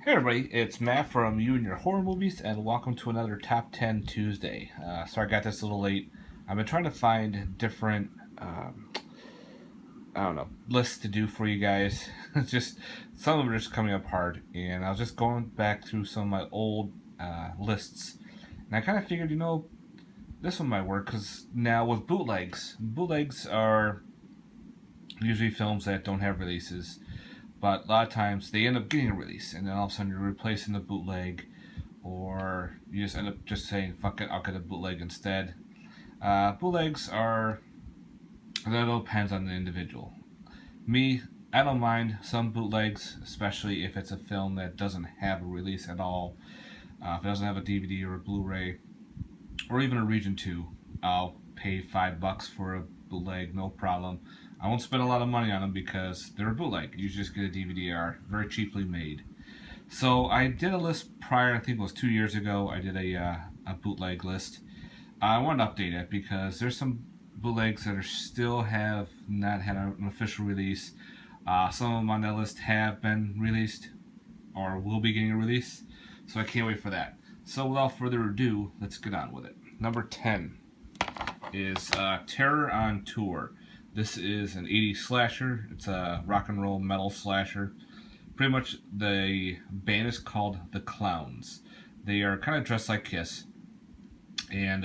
Hey everybody, it's Matt from You and Your Horror Movies, and welcome to another Top 10 Tuesday. Sorry I got this a little late. I've been trying to find different, lists to do for you guys. It's just, some of them are just coming up hard, and I was just going back through some of my old lists, and I kind of figured, this one might work, because now with bootlegs are usually films that don't have releases. But a lot of times they end up getting a release, and then all of a sudden you're replacing the bootleg, or you just end up just saying, fuck it, I'll get a bootleg instead. Bootlegs are, that all depends on the individual. Me, I don't mind some bootlegs, especially if it's a film that doesn't have a release at all. If it doesn't have a DVD or a Blu-ray, or even a Region 2, I'll pay $5 for a bootleg, no problem. I won't spend a lot of money on them because they're a bootleg. You just get a DVD-R, very cheaply made. So I did a list prior, I think it was 2 years ago. I did a bootleg list. I wanted to update it because there's some bootlegs that are still have not had an official release. Some of them on that list have been released or will be getting a release. So I can't wait for that. So without further ado, let's get on with it. Number 10 is Terror on Tour. This is an 80s slasher. It's a rock and roll metal slasher. Pretty much the band is called The Clowns. They are kind of dressed like Kiss. And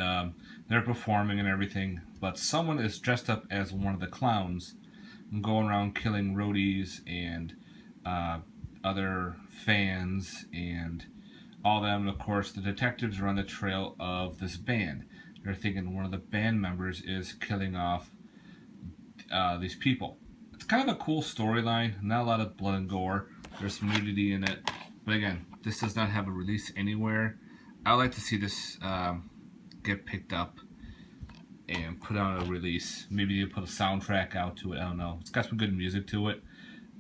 they're performing and everything. But someone is dressed up as one of the clowns and going around killing roadies and other fans and all them. And of course, the detectives are on the trail of this band. They're thinking one of the band members is killing off these people. It's kind of a cool storyline, not a lot of blood and gore. There's some nudity in it, but again, this does not have a release anywhere. I would like to see this get picked up and put on a release. Maybe you put a soundtrack out to it. I don't know. It's got some good music to it.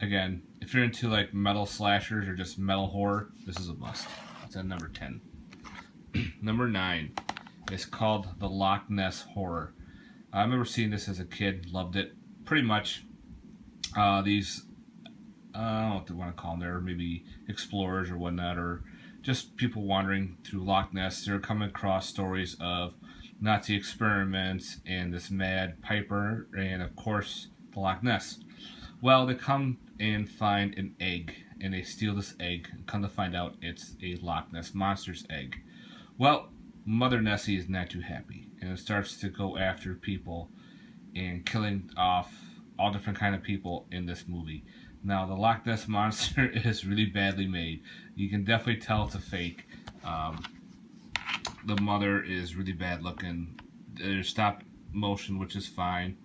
Again, if you're into like metal slashers or just metal horror, this is a must. It's at number 10. Number 9 is called the Loch Ness Horror. I remember seeing this as a kid, loved it. Pretty much these, I don't know what they want to call them, they're maybe explorers or whatnot, or just people wandering through Loch Ness. They're coming across stories of Nazi experiments and this mad piper and, of course, the Loch Ness. Well, they come and find an egg, and they steal this egg, and come to find out it's a Loch Ness monster's egg. Well, Mother Nessie is not too happy, and it starts to go after people and killing off all different kind of people in this movie. Now, the Loch Ness Monster is really badly made. You can definitely tell it's a fake. The mother is really bad looking. There's stop motion, which is fine.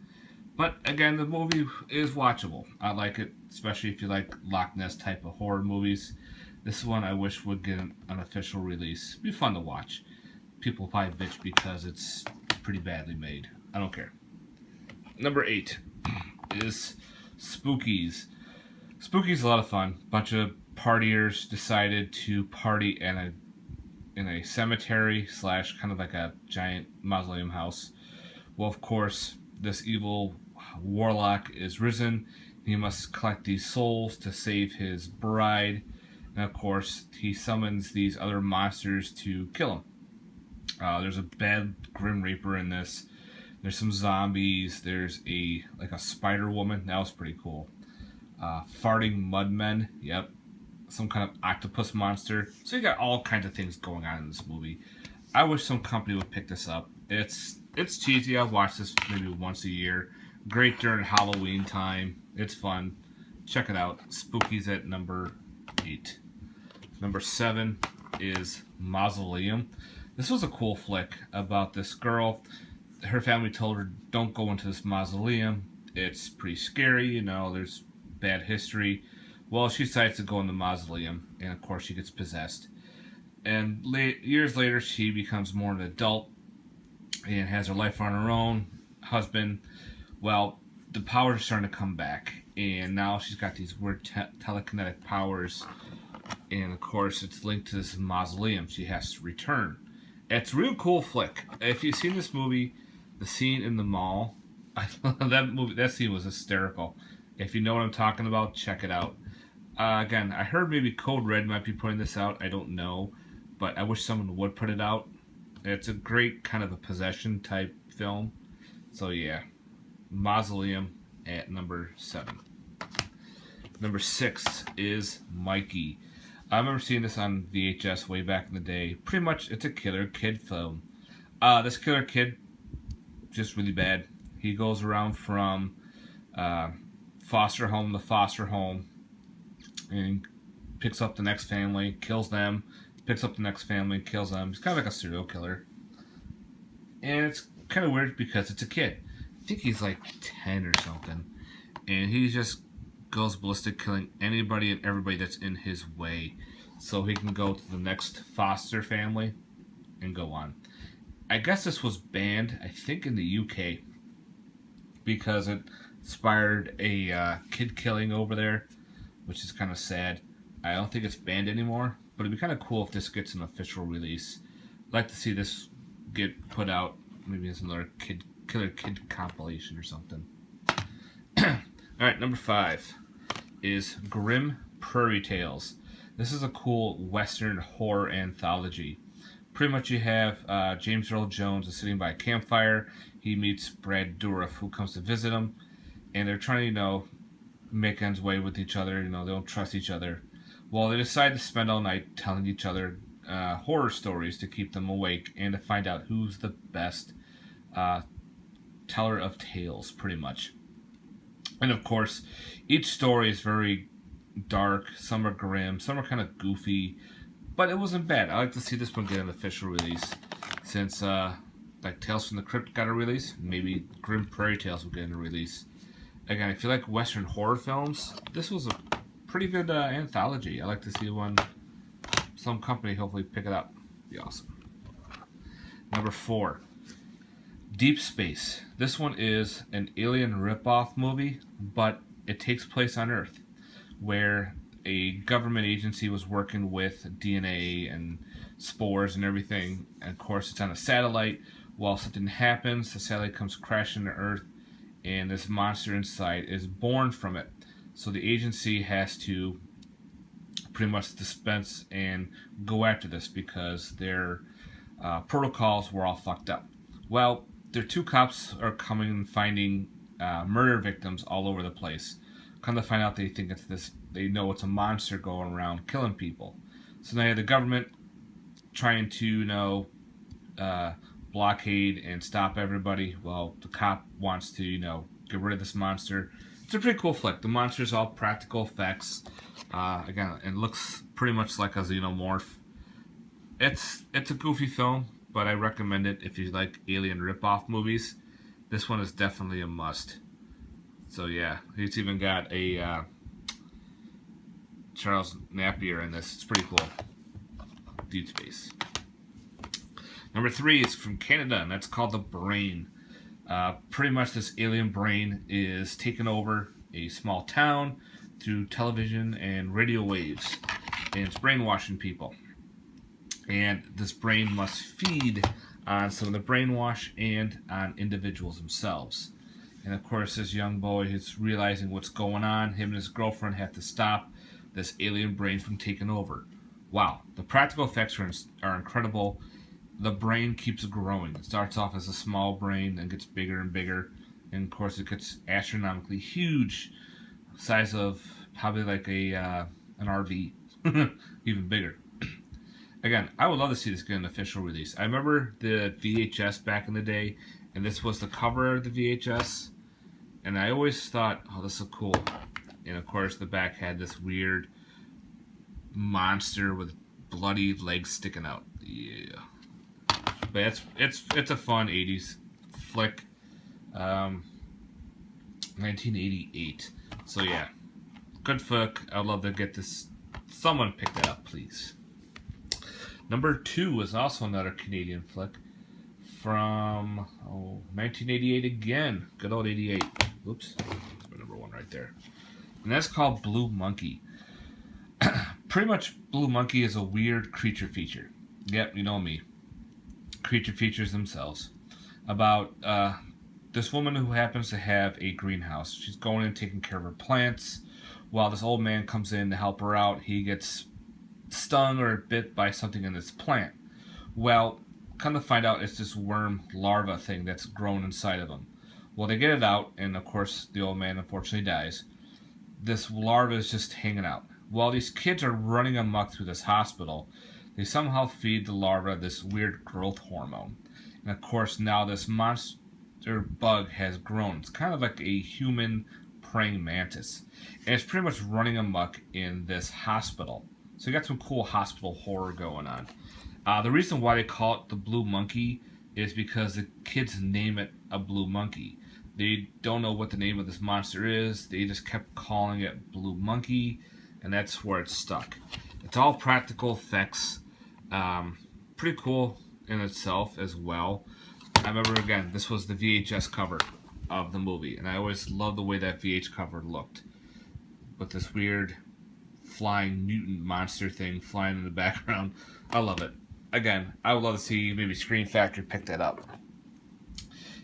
But again, the movie is watchable. I like it, especially if you like Loch Ness type of horror movies. This one I wish would get an official release. It'd be fun to watch. People probably bitch because it's pretty badly made. I don't care. Number 8 is Spookies. Spookies is a lot of fun. Bunch of partiers decided to party in a cemetery / kind of like a giant mausoleum house. Well, of course, this evil warlock is risen. He must collect these souls to save his bride. And of course, he summons these other monsters to kill him. There's a bad Grim Reaper in this. There's some zombies. There's a spider woman. That was pretty cool. Farting mudmen. Yep. Some kind of octopus monster. So you got all kinds of things going on in this movie. I wish some company would pick this up. It's cheesy. I watch this maybe once a year. Great during Halloween time. It's fun. Check it out. Spookies at number 8. Number 7 is Mausoleum. This was a cool flick about this girl. Her family told her, don't go into this mausoleum. It's pretty scary, there's bad history. Well, she decides to go in the mausoleum, and of course she gets possessed. And years later, she becomes more an adult and has her life on her own. Husband, well, the powers are starting to come back, and now she's got these weird telekinetic powers. And of course, it's linked to this mausoleum. She has to return. It's a real cool flick. If you've seen this movie, the scene in the mall, that scene was hysterical. If you know what I'm talking about, check it out. Again, I heard maybe Code Red might be putting this out. I don't know, but I wish someone would put it out. It's a great kind of a possession type film. So yeah, Mausoleum at number 7. Number 6 is Mikey. I remember seeing this on VHS way back in the day. Pretty much, it's a killer kid film. This killer kid, just really bad. He goes around from foster home to foster home and picks up the next family, kills them, picks up the next family, kills them. He's kind of like a serial killer. And it's kind of weird because it's a kid. I think he's like 10 or something. And he just goes ballistic, killing anybody and everybody that's in his way. So he can go to the next foster family and go on. I guess this was banned, I think, in the UK. Because it inspired a kid killing over there, which is kind of sad. I don't think it's banned anymore, but it'd be kind of cool if this gets an official release. I'd like to see this get put out, maybe as another killer kid compilation or something. Alright, number 5 is Grim Prairie Tales. This is a cool Western horror anthology. Pretty much you have James Earl Jones is sitting by a campfire. He meets Brad Dourif, who comes to visit him, and they're trying to, make ends way with each other. They don't trust each other. Well, they decide to spend all night telling each other horror stories to keep them awake and to find out who's the best teller of tales, pretty much. And of course, each story is very dark. Some are grim, some are kind of goofy, but it wasn't bad. I like to see this one get an official release, since like Tales from the Crypt got a release. Maybe Grim Prairie Tales will get a release. Again, if you like Western horror films, this was a pretty good anthology. I like to see some company hopefully pick it up. Be awesome. Number 4, Deep Space. This one is an alien ripoff movie, but it takes place on Earth, where a government agency was working with DNA and spores and everything. And of course, it's on a satellite. While something happens, the satellite comes crashing to Earth, and this monster inside is born from it. So the agency has to pretty much dispense and go after this because their protocols were all fucked up. Well, their 2 cops are coming and finding murder victims all over the place. Come to find out, they think it's this. They know it's a monster going around killing people. So now you have the government trying to blockade and stop everybody. Well, the cop wants to get rid of this monster. It's a pretty cool flick. The monster's all practical effects. Again, it looks pretty much like a xenomorph. It's a goofy film, but I recommend it if you like alien ripoff movies. This one is definitely a must. So yeah, it's even got a Charles Napier in this. It's pretty cool. Deep Space. Number 3 is from Canada, and that's called The Brain. Pretty much this alien brain is taking over a small town through television and radio waves, and it's brainwashing people. And this brain must feed on some of the brainwash and on individuals themselves. And of course, this young boy is realizing what's going on. Him and his girlfriend have to stop this alien brain from taking over. Wow, the practical effects are incredible. The brain keeps growing. It starts off as a small brain and gets bigger and bigger. And of course, it gets astronomically huge, size of probably like an RV, even bigger. Again, I would love to see this get an official release. I remember the VHS back in the day, and this was the cover of the VHS. And I always thought, oh, this is cool. And of course, the back had this weird monster with bloody legs sticking out. Yeah. But it's a fun 80s flick. 1988. So yeah, good flick. I'd love to get this. Someone pick that up, please. Number 2 is also another Canadian flick from 1988 again. Good old 88. Oops, that's my number 1 right there. And that's called Blue Monkey. Pretty much, Blue Monkey is a weird creature feature. Yep, you know me. Creature features themselves. About this woman who happens to have a greenhouse. She's going and taking care of her plants. While this old man comes in to help her out, he gets stung or bit by something in this plant. Well, come to find out, it's this worm larva thing that's grown inside of him. Well, they get it out, and of course, the old man unfortunately dies. This larva is just hanging out. While these kids are running amok through this hospital, they somehow feed the larva this weird growth hormone. And of course, now this monster bug has grown. It's kind of like a human praying mantis. And it's pretty much running amok in this hospital. So you got some cool hospital horror going on. The reason why they call it the blue monkey is because the kids name it a blue monkey. They don't know what the name of this monster is. They just kept calling it blue monkey, and that's where it's stuck. It's all practical effects. Pretty cool in itself as well. I remember, again, this was the VHS cover of the movie, and I always loved the way that VH cover looked. With this weird flying mutant monster thing flying in the background. I love it. Again, I would love to see maybe Screen Factory pick that up.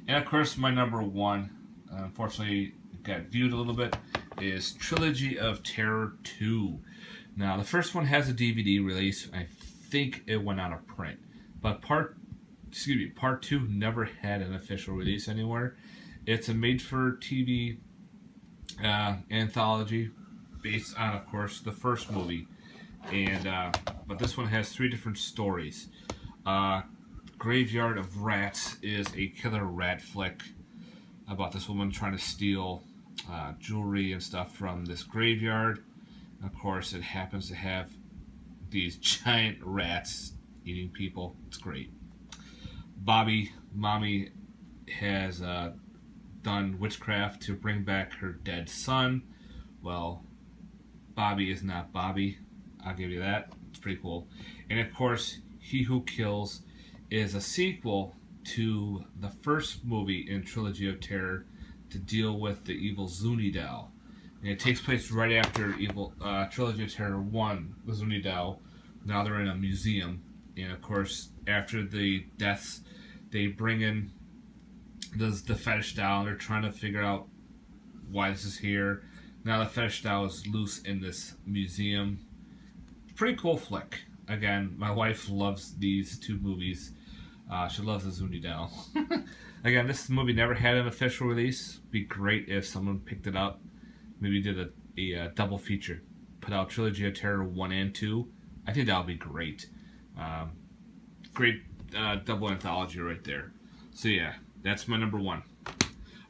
And of course, my number one, unfortunately, got viewed a little bit, is Trilogy of Terror 2. Now, the first one has a DVD release. I think it went out of print. But part 2 never had an official release anywhere. It's a made-for-TV anthology based on, of course, the first movie. And but this one has 3 different stories. Graveyard of Rats is a killer rat flick about this woman trying to steal jewelry and stuff from this graveyard. Of course, it happens to have these giant rats eating people. It's great. Mommy has done witchcraft to bring back her dead son. Well, Bobby is not Bobby. I'll give you that. It's pretty cool. And of course, He Who Kills is a sequel to the first movie in Trilogy of Terror to deal with the evil Zuni doll. And it takes place right after Trilogy of Terror 1, the Zuni doll. Now they're in a museum. And of course, after the deaths, they bring in the fetish doll. They're trying to figure out why this is here. Now the fetish doll is loose in this museum. Pretty cool flick. Again, my wife loves these 2 movies. She loves the Zuni doll. Again, this movie never had an official release. Be great if someone picked it up. Maybe did a double feature. Put out Trilogy of Terror 1 and 2. I think that would be great. Great double anthology right there. So yeah, that's my number 1.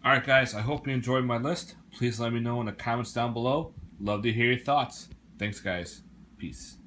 Alright guys, I hope you enjoyed my list. Please let me know in the comments down below. Love to hear your thoughts. Thanks guys. Peace.